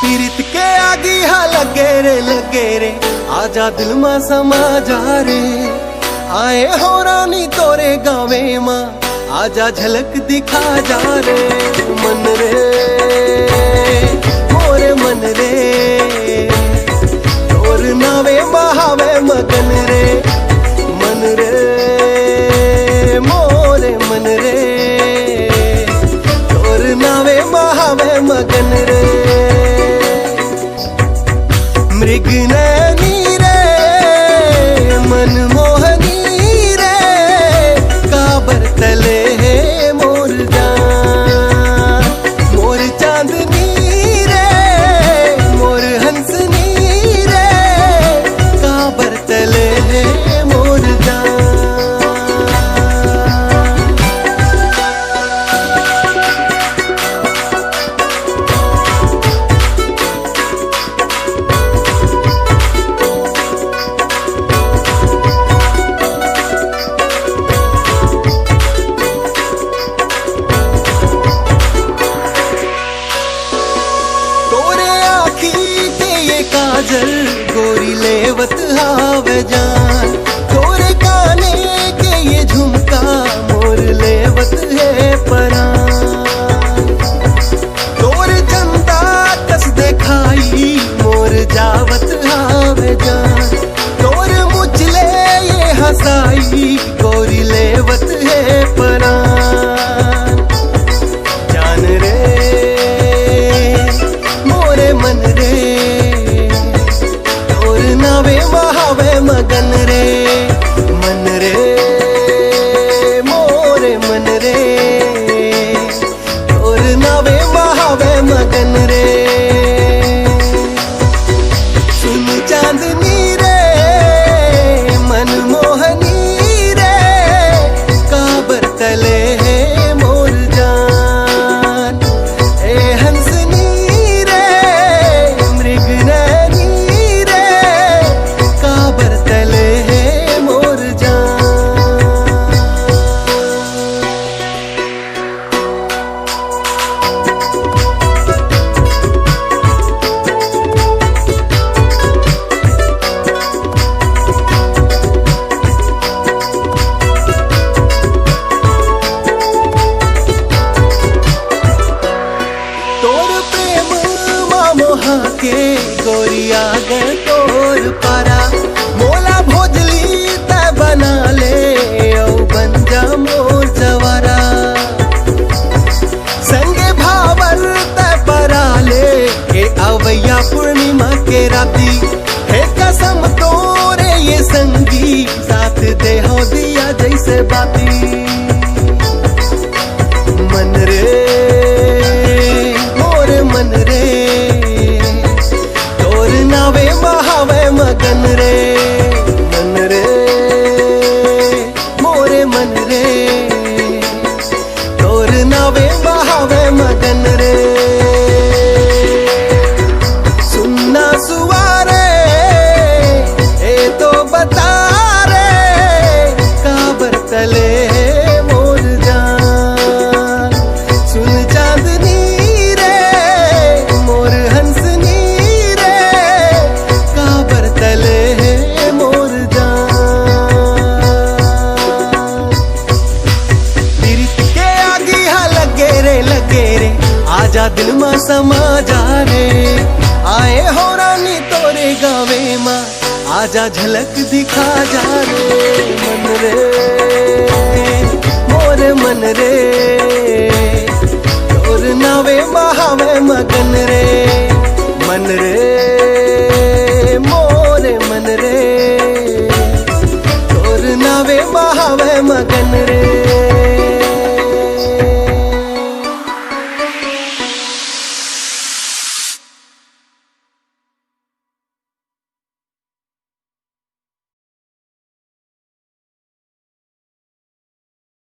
पीरित के आगी हा लगे रे आजा दिल मा समा जा रे। आए हो रानी तोरे गावे माँ आजा झलक दिखा जा रे। मन रे मोरे मन रे तोर नावे बहावे मगन रे। मन रे मोरे मन रे तोर नावे बहावे मगन रे। मृग नैनी रे मन मोहनी रे काबर तले है मोर जान। मोर चांदनी रे मोर हंसनी रे काबर तले है मोर जान। काजल गोरी लेवत हावे जान। तोरे काने के ये झुमका मोर लेवत है परान। तोरे चंदा कस देखाई मोर जावत हावे जान। तोरे मुझले ये हंसाई गोरी लेवत है परान। जान रे मोरे मन रे नावे बहावे मगन रे। मन रे मोरे मन रे तोर नावे बहावे मगन रे। सुन चांदनी रे मन मोहनी रे काबर तले है मोर जान। ए हंसनी रे मृग नैनी तले है मोर जान। तोर प्रेम मोहा के गोरिया गए तोर पारा। मोला भोजली तय बना ले ओ बन जा मोर जवारा। संगे भावर तय परा ले ए अवैया पूर्णिमा के राती। हे कसम तोरे ये संगी साथ दे हो दिया जैसे बाती। मन रे मोर मन रे तोर नावे बहावे मगन रे। मन रे मोरे मन रे तोर नावे बहावे मगन रे। सुनना सुवारे ए तो बता रे काबर तले है मोर जान। सुन चांदनी रे मोर हंसनी रे काबर तले है मोर जान। पीरित के आगी हा लगे रे आजा दिल मा समा जा रे। आए हो रानी तोरे गावे माँ आजा झलक दिखा जा रे। मन रे